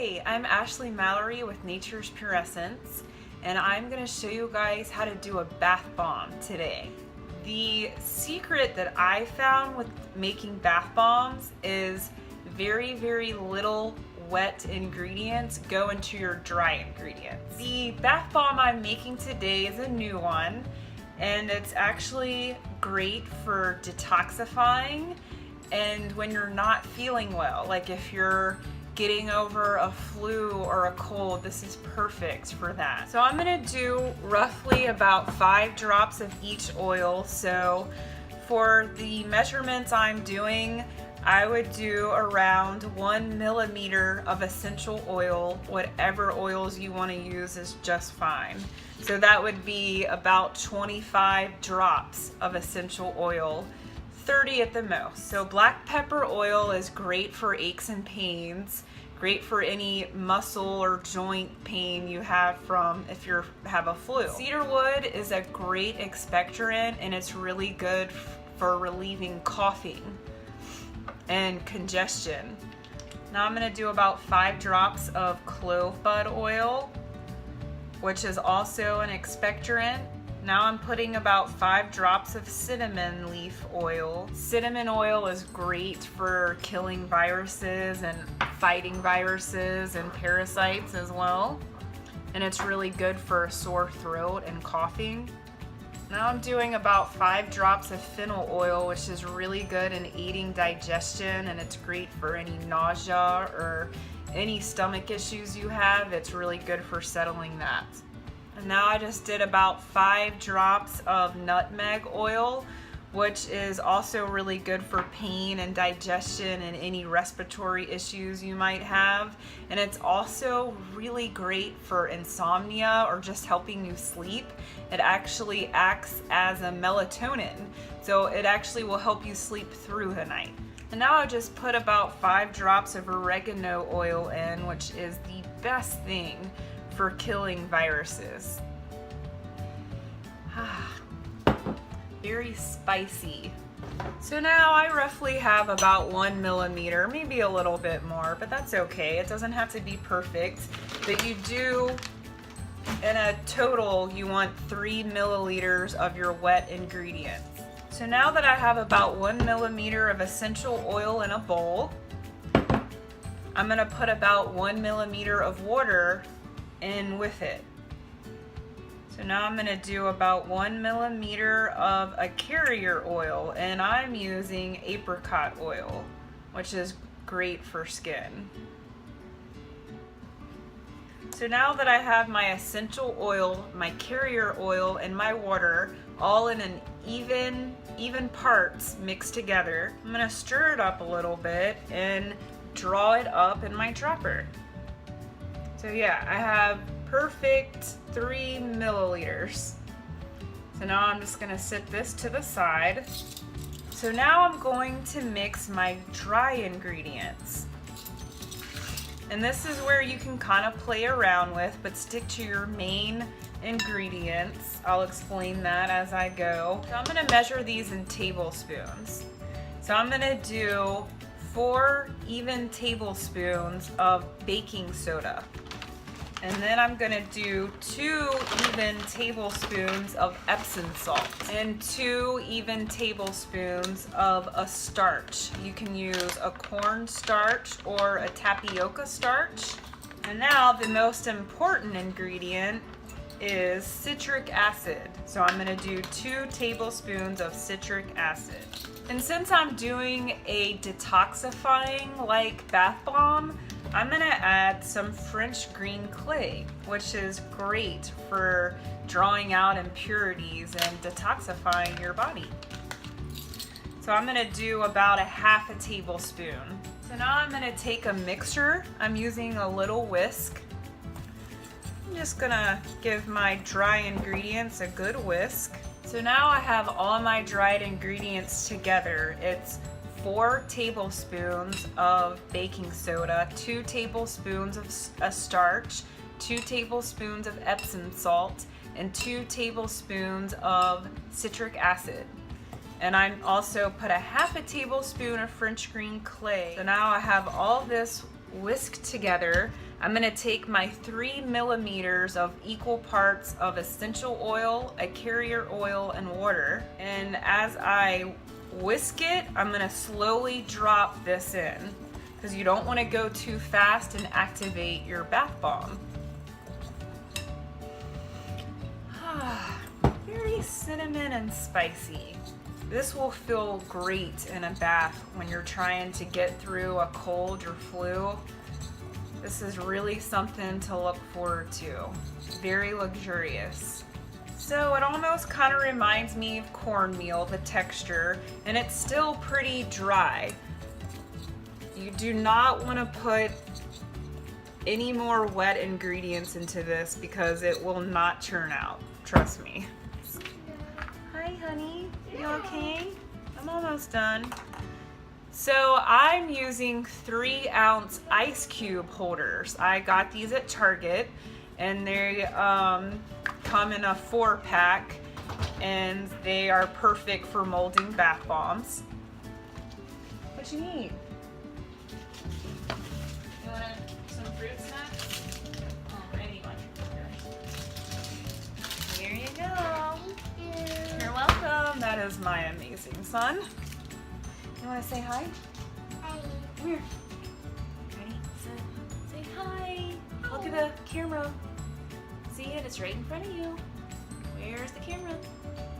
Hi, I'm Ashley Mallory with Nature's Pure Essence, and I'm going to show you guys how to do a bath bomb today. The secret that I found with making bath bombs is very, very little wet ingredients go into your dry ingredients. The bath bomb I'm making today is a new one, and it's actually great for detoxifying and when you're not feeling well, like if you're getting over a flu or a cold, this is perfect for that. So I'm gonna do roughly about 5 drops of each oil. So for the measurements I'm doing, I would do around 1 millimeter of essential oil. Whatever oils you want to use is just fine. So that would be about 25 drops of essential oil, 30 at the most. So black pepper oil is great for aches and pains, great for any muscle or joint pain you have from if you have a flu. Cedarwood is a great expectorant, and it's really good for relieving coughing and congestion. Now I'm going to do about 5 drops of clove bud oil, which is also an expectorant. Now I'm putting about 5 drops of cinnamon leaf oil. Cinnamon oil is great for killing viruses and fighting viruses and parasites as well. And it's really good for sore throat and coughing. Now I'm doing about 5 drops of fennel oil, which is really good in aiding digestion, and it's great for any nausea or any stomach issues you have. It's really good for settling that. And now I just did about 5 drops of nutmeg oil, which is also really good for pain and digestion and any respiratory issues you might have. And it's also really great for insomnia or just helping you sleep. It actually acts as a melatonin, so it actually will help you sleep through the night. And now I just put about 5 drops of oregano oil in, which is the best thing for killing viruses. Very spicy. So now I roughly have about 1 millimeter, maybe a little bit more, but that's okay. It doesn't have to be perfect, but you do, in a total, you want 3 milliliters of your wet ingredients. So now that I have about 1 millimeter of essential oil in a bowl, I'm gonna put about 1 millimeter of water in with it. So now I'm gonna do about 1 millimeter of a carrier oil, and I'm using apricot oil, which is great for skin. So now that I have my essential oil, my carrier oil, and my water all in an even parts mixed together, I'm gonna stir it up a little bit and draw it up in my dropper. So yeah, I have perfect 3 milliliters. So now I'm just gonna set this to the side. So now I'm going to mix my dry ingredients. And this is where you can kind of play around with, but stick to your main ingredients. I'll explain that as I go. So I'm gonna measure these in tablespoons. So I'm gonna do 4 even tablespoons of baking soda. And then I'm gonna do 2 even tablespoons of Epsom salt and 2 even tablespoons of a starch. You can use a corn starch or a tapioca starch. And now the most important ingredient is citric acid. So I'm gonna do 2 tablespoons of citric acid. And since I'm doing a detoxifying like bath bomb, I'm gonna add some French green clay, which is great for drawing out impurities and detoxifying your body. So I'm gonna do about a half a tablespoon. So now I'm gonna take a mixture. I'm using a little whisk. I'm just gonna give my dry ingredients a good whisk. So now I have all my dried ingredients together. It's 4 tablespoons of baking soda, 2 tablespoons of a starch, 2 tablespoons of Epsom salt, and 2 tablespoons of citric acid. And I also put a half a tablespoon of French green clay. So now I have all this whisked together. I'm gonna take my 3 milliliters of equal parts of essential oil, a carrier oil, and water. And as I whisk it, I'm gonna slowly drop this in because you don't wanna go too fast and activate your bath bomb. Very cinnamon and spicy. This will feel great in a bath when you're trying to get through a cold or flu. This is really something to look forward to. Very luxurious. So it almost kind of reminds me of cornmeal, the texture, and it's still pretty dry. You do not want to put any more wet ingredients into this because it will not churn out. Trust me. Hi, honey. You okay? I'm almost done. So I'm using 3-ounce ice cube holders. I got these at Target, and they come in a 4-pack, and they are perfect for molding bath bombs. What you need? You want some fruit snacks? Oh, anyone. Here you go. You're welcome. That is my amazing son. You want to say hi? Hi. Come here. Ready? Say hi. Look at the camera. See it? It's right in front of you. Where's the camera?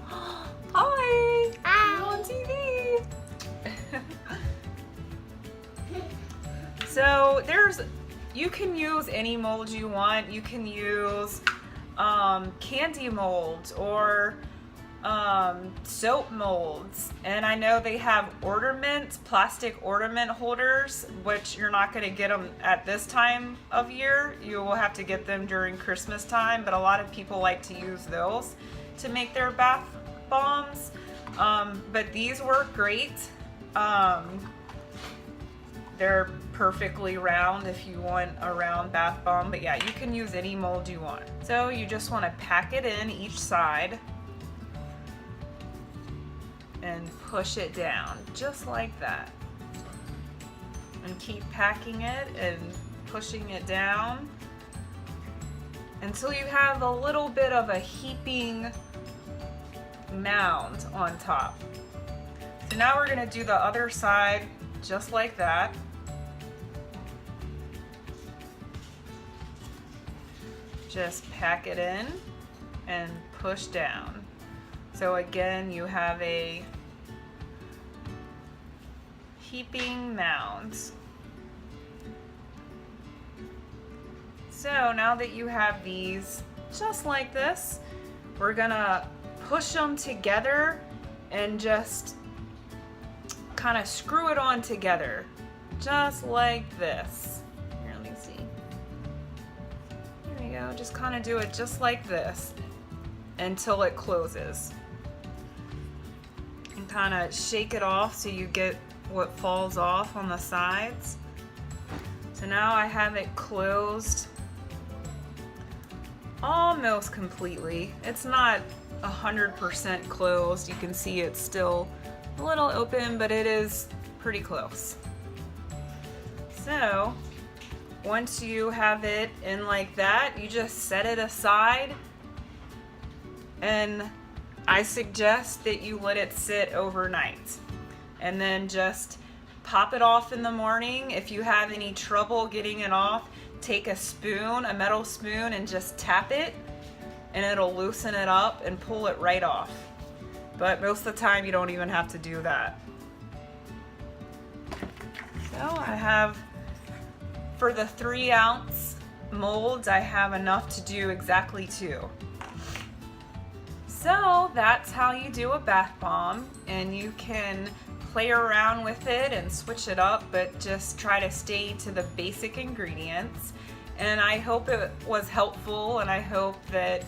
Hi. Hi. You're on TV. So you can use any mold you want. You can use candy molds or soap molds, and I know they have ornaments, plastic ornament holders, which you're not going to get them at this time of year. You will have to get them during Christmas time, but a lot of people like to use those to make their bath bombs. But these work great. They're perfectly round if you want a round bath bomb, but yeah, you can use any mold you want. So you just want to pack it in each side and push it down just like that, and keep packing it and pushing it down until you have a little bit of a heaping mound on top. So now we're going to do the other side just like that. Just pack it in and push down. So again, you have a heaping mound. So now that you have these just like this, we're gonna push them together and just kind of screw it on together, just like this. Here, let me see. There we go, just kind of do it just like this until it closes. And kind of shake it off so you get what falls off on the sides. So now I have it closed almost completely. It's not 100% closed. You can see it's still a little open, but it is pretty close. So once you have it in like that, you just set it aside, and I suggest that you let it sit overnight and then just pop it off in the morning. If you have any trouble getting it off, take a spoon, a metal spoon, and just tap it, and it'll loosen it up and pull it right off. But most of the time you don't even have to do that. So I have, for the 3-ounce molds, I have enough to do exactly 2. So that's how you do a bath bomb, and you can play around with it and switch it up, but just try to stay to the basic ingredients. And I hope it was helpful, and I hope that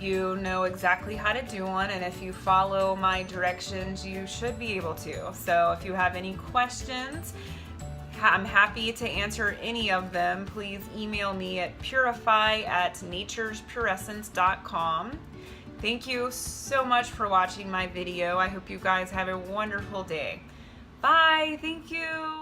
you know exactly how to do one, and if you follow my directions, you should be able to. So if you have any questions, I'm happy to answer any of them. Please email me at purify@naturespurescence.com. Thank you so much for watching my video. I hope you guys have a wonderful day. Bye. Thank you.